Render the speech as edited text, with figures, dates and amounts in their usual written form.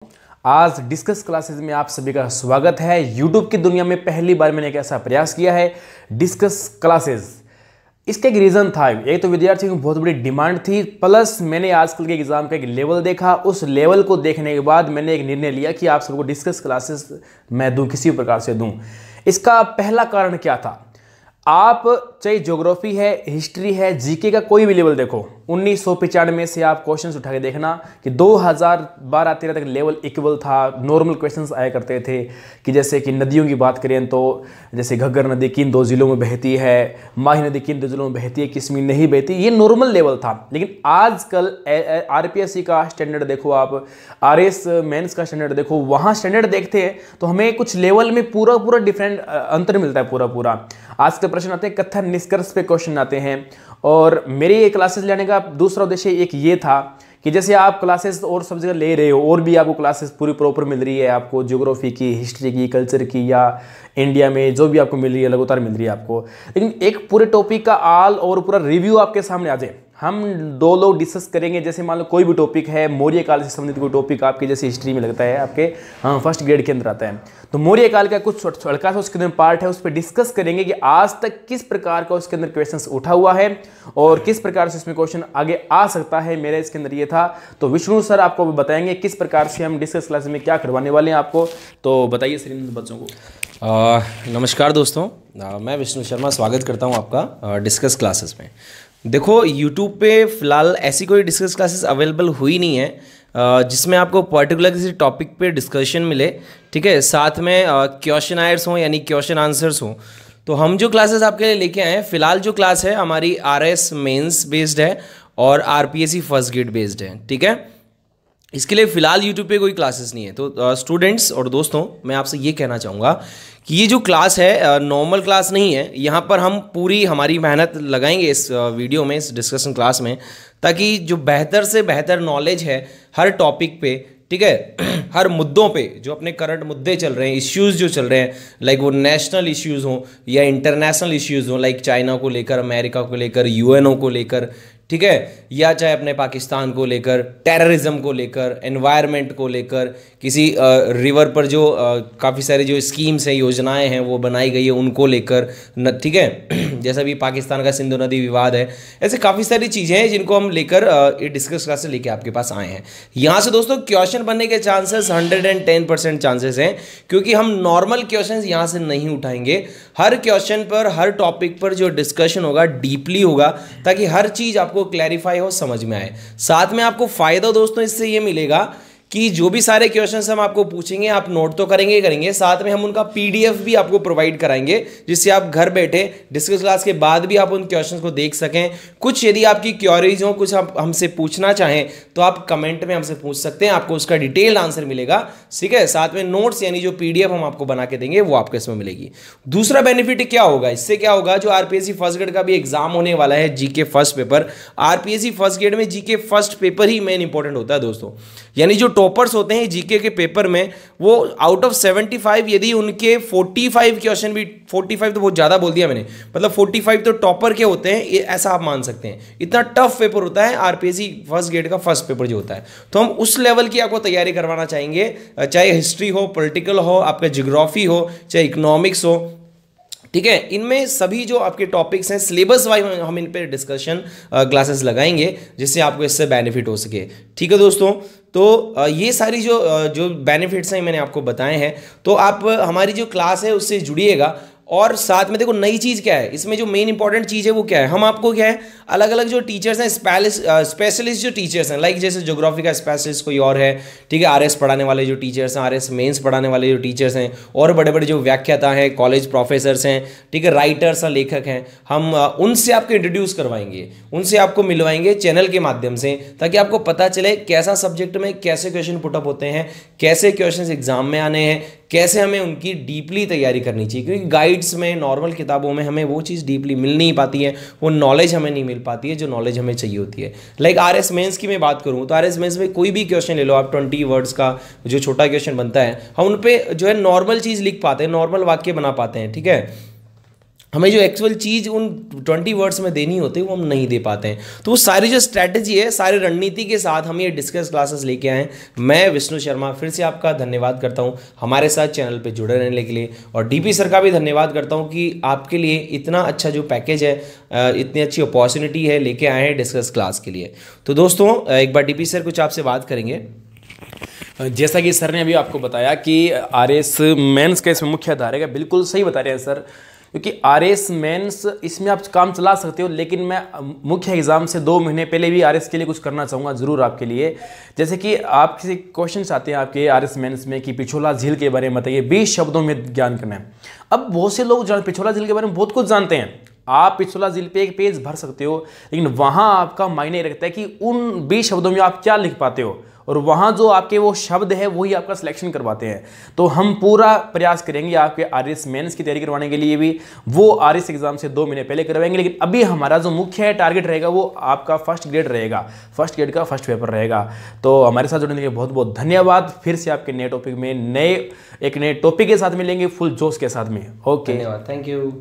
आज discuss classes में आप सभी का स्वागत है। यूट्यूब की दुनिया में पहली बार मैंने एक ऐसा प्रयास किया है, डिस्कस क्लासेस। इसका एक रीज़न था, एक तो विद्यार्थियों की बहुत बड़ी डिमांड थी, प्लस मैंने आजकल के एग्जाम का एक लेवल देखा। उस लेवल को देखने के बाद मैंने एक निर्णय लिया कि आप सबको डिस्कस क्लासेस मैं दूं, किसी प्रकार से दूं। इसका पहला कारण क्या था, आप चाहे ज्योग्राफी है, हिस्ट्री है, जीके का कोई भी लेवल देखो, 1995 से आप क्वेश्चंस उठा के देखना कि 2012-13 तक लेवल इक्वल था। नॉर्मल क्वेश्चंस आया करते थे कि जैसे कि नदियों की बात करें तो जैसे घग्गर नदी किन दो जिलों में बहती है, माही नदी किन दो जिलों में बहती है, किस में नहीं बहती, ये नॉर्मल लेवल था। लेकिन आजकल आरपीएससी का स्टैंडर्ड देखो, आप आरएस मेंस का स्टैंडर्ड देखो, वहाँ स्टैंडर्ड देखते हैं तो हमें कुछ लेवल में पूरा डिफरेंट अंतर मिलता है पूरा। आज के प्रश्न आते हैं, कथन निष्कर्ष पे क्वेश्चन आते हैं। और मेरे ये क्लासेस लेने का दूसरा उद्देश्य एक ये था कि जैसे आप क्लासेस और सब जगह ले रहे हो और भी आपको क्लासेस पूरी प्रॉपर मिल रही है, आपको ज्योग्राफी की, हिस्ट्री की, कल्चर की, या इंडिया में जो भी आपको मिल रही है लगातार मिल रही है आपको, लेकिन एक पूरे टॉपिक का आल और पूरा रिव्यू आपके सामने आ जाए। हम दो लोग डिस्कस करेंगे, जैसे मान लो कोई भी टॉपिक है, मौर्य काल से संबंधित कोई टॉपिक आपके जैसे हिस्ट्री में लगता है, आपके फर्स्ट ग्रेड के अंदर आता है, तो मौर्य काल का कुछ हल्का सा उसके अंदर पार्ट है, उस पर डिस्कस करेंगे कि आज तक किस प्रकार का उसके अंदर क्वेश्चंस उठा हुआ है और किस प्रकार से इसमें क्वेश्चन आगे आ सकता है। मेरे इसके अंदर ये था, तो विष्णु सर आपको बताएंगे किस प्रकार से हम डिस्कस क्लास में क्या करवाने वाले हैं आपको। तो बताइए सर इन बच्चों को। नमस्कार दोस्तों, मैं विष्णु शर्मा स्वागत करता हूं आपका डिस्कस क्लासेस में। देखो, YouTube पे फ़िलहाल ऐसी कोई डिस्कस क्लासेस अवेलेबल हुई नहीं है जिसमें आपको पर्टिकुलर किसी टॉपिक पे डिस्कशन मिले, ठीक है, साथ में क्वेश्चन आयर्स हों यानी क्वेश्चन आंसर्स हों। तो हम जो क्लासेस आपके लिए लेके आए हैं, फ़िलहाल जो क्लास है हमारी RS मेंस बेस्ड है और RPSC फर्स्ट ग्रेड बेस्ड है, ठीक है। इसके लिए फ़िलहाल यूट्यूब पे कोई क्लासेस नहीं है। तो स्टूडेंट्स और दोस्तों, मैं आपसे ये कहना चाहूँगा कि ये जो क्लास है नॉर्मल क्लास नहीं है। यहाँ पर हम पूरी हमारी मेहनत लगाएंगे इस वीडियो में, इस डिस्कशन क्लास में, ताकि जो बेहतर से बेहतर नॉलेज है हर टॉपिक पे, ठीक है, हर मुद्दों पे, जो अपने करंट मुद्दे चल रहे हैं, इश्यूज़ जो चल रहे हैं, लाइक वो नेशनल इश्यूज़ हों या इंटरनेशनल इश्यूज़ हों, लाइक चाइना को लेकर, अमेरिका को लेकर, यूएनओ को लेकर, ठीक है, या चाहे अपने पाकिस्तान को लेकर, टेररिज्म को लेकर, एनवायरनमेंट को लेकर, किसी रिवर पर जो काफ़ी सारी जो स्कीम्स हैं, योजनाएं हैं वो बनाई गई है उनको लेकर, ठीक है, जैसा भी पाकिस्तान का सिंधु नदी विवाद है, ऐसे काफ़ी सारी चीज़ें हैं जिनको हम लेकर ये डिस्कस क्लास से लेकर आपके पास आए हैं। यहाँ से दोस्तों क्वेश्चन बनने के चांसेस 110% चांसेस हैं, क्योंकि हम नॉर्मल क्वेश्चन यहाँ से नहीं उठाएंगे। हर क्वेश्चन पर, हर टॉपिक पर जो डिस्कशन होगा डीपली होगा, ताकि हर चीज़ आपको क्लैरिफाई हो, समझ में आए। साथ में आपको फायदा दोस्तों इससे ये मिलेगा कि जो भी सारे क्वेश्चंस हम आपको पूछेंगे आप नोट तो करेंगे, साथ में हम उनका पीडीएफ भी आपको प्रोवाइड कराएंगे, जिससे आप घर बैठे डिस्कस क्लास के बाद भी आप उन क्वेश्चंस को देख सकें। कुछ यदि आपकी क्वेरीज हो, कुछ आप हमसे पूछना चाहें तो आप कमेंट में हमसे पूछ सकते हैं, आपको उसका डिटेल्ड आंसर मिलेगा, ठीक है। साथ में नोट्स यानी जो पीडीएफ हम आपको बना के देंगे वो आपको इसमें मिलेगी। दूसरा बेनिफिट क्या होगा, इससे क्या होगा, जो आरपीएससी फर्स्ट ग्रेड का भी एग्जाम होने वाला है, GK first paper, RPSC first grade में जीके फर्स्ट पेपर ही मेन इंपॉर्टेंट होता है दोस्तों। यानी जो टॉपर्स होते हैं जीके के पेपर में, वो आउट ऑफ 75 यदि उनके 45 क्वेश्चन भी, 45 तो बहुत ज़्यादा बोल दिया मैंने, मतलब 45 तो टॉपर के होते हैं, ये ऐसा आप मान सकते हैं। इतना टफ पेपर होता है आरपीएससी फर्स्ट ग्रेड का फर्स्ट पेपर जो होता है। तो हम उस लेवल की आपको तैयारी करवाना चाहेंगे, चाहे हिस्ट्री हो, पॉलिटिकल हो, आपका ज्योग्राफी हो, चाहे इकोनॉमिक्स हो, ठीक है। इनमें सभी जो आपके टॉपिक्स हैं सिलेबस वाइज हम इन पे डिस्कशन क्लासेस लगाएंगे, जिससे आपको इससे बेनिफिट हो सके, ठीक है दोस्तों। तो ये सारी जो बेनिफिट्स हैं मैंने आपको बताए हैं, तो आप हमारी जो क्लास है उससे जुड़िएगा। और साथ में देखो नई चीज़ क्या है इसमें, जो मेन इंपॉर्टेंट चीज़ है वो क्या है, हम आपको क्या है अलग अलग जो टीचर्स हैं, स्पेशलिस्ट जो टीचर्स हैं, लाइक जैसे ज्योग्राफी का स्पेशलिस्ट कोई और है, ठीक है, आरएस पढ़ाने वाले जो टीचर्स हैं, आरएस मेंस पढ़ाने वाले जो टीचर्स हैं, और बड़े बड़े जो व्याख्याता हैं, कॉलेज प्रोफेसर्स हैं, ठीक है, राइटर्स हैं, लेखक हैं, हम उनसे आपको इंट्रोड्यूस करवाएंगे, उनसे आपको मिलवाएंगे चैनल के माध्यम से, ताकि आपको पता चले कैसा सब्जेक्ट में कैसे क्वेश्चन पुटअप होते हैं, कैसे क्वेश्चन एग्जाम में आने हैं, कैसे हमें उनकी डीपली तैयारी करनी चाहिए। क्योंकि गाइड्स में, नॉर्मल किताबों में हमें वो चीज़ डीपली मिल नहीं पाती है, वो नॉलेज हमें नहीं मिल पाती है जो नॉलेज हमें चाहिए होती है। लाइक आरएस मेंस की मैं बात करूँ तो आरएस मेंस में कोई भी क्वेश्चन ले लो आप, 20 वर्ड्स का जो छोटा क्वेश्चन बनता है, हम उन पर जो है नॉर्मल चीज़ लिख पाते हैं, नॉर्मल वाक्य बना पाते हैं, ठीक है। हमें जो एक्चुअल चीज़ उन 20 वर्ड्स में देनी होती है वो हम नहीं दे पाते हैं। तो वो सारी जो स्ट्रैटेजी है, सारी रणनीति के साथ हम ये डिस्कस क्लासेस लेके आए हैं। मैं विष्णु शर्मा फिर से आपका धन्यवाद करता हूँ हमारे साथ चैनल पे जुड़े रहने के लिए, और डीपी सर का भी धन्यवाद करता हूँ कि आपके लिए इतना अच्छा जो पैकेज है, इतनी अच्छी अपॉर्चुनिटी है लेके आए हैं डिस्कस क्लास के लिए। तो दोस्तों एक बार डीपी सर कुछ आपसे बात करेंगे। जैसा कि सर ने अभी आपको बताया कि आरएस मेंस का इसमें मुख्य आधार है, बिल्कुल सही बता रहे हैं सर, क्योंकि आरएस मेंस इसमें आप काम चला सकते हो, लेकिन मैं मुख्य एग्जाम से 2 महीने पहले भी आरएस के लिए कुछ करना चाहूँगा ज़रूर आपके लिए। जैसे कि आप किसी क्वेश्चन आते हैं आपके आरएस मेंस में कि पिछोला झील के बारे में बताइए, 20 शब्दों में ज्ञान करना है। अब बहुत से लोग पिछोला झील के बारे में बहुत कुछ जानते हैं, आप पिछोला झील पे एक पेज भर सकते हो, लेकिन वहाँ आपका मायने रखता है कि उन 20 शब्दों में आप क्या लिख पाते हो, और वहाँ जो आपके वो शब्द है वही आपका सिलेक्शन करवाते हैं। तो हम पूरा प्रयास करेंगे आपके आरएस मेंस की तैयारी करवाने के लिए भी, वो आरएस एग्जाम से 2 महीने पहले करवाएंगे। लेकिन अभी हमारा जो मुख्य टारगेट रहेगा वो आपका फर्स्ट ग्रेड रहेगा, फर्स्ट ग्रेड का फर्स्ट पेपर रहेगा। तो हमारे साथ जुड़ने के लिए बहुत बहुत धन्यवाद। फिर से आपके नए टॉपिक में एक नए टॉपिक के साथ मिलेंगे, फुल जोश के साथ में। ओके, धन्यवाद, थैंक यू।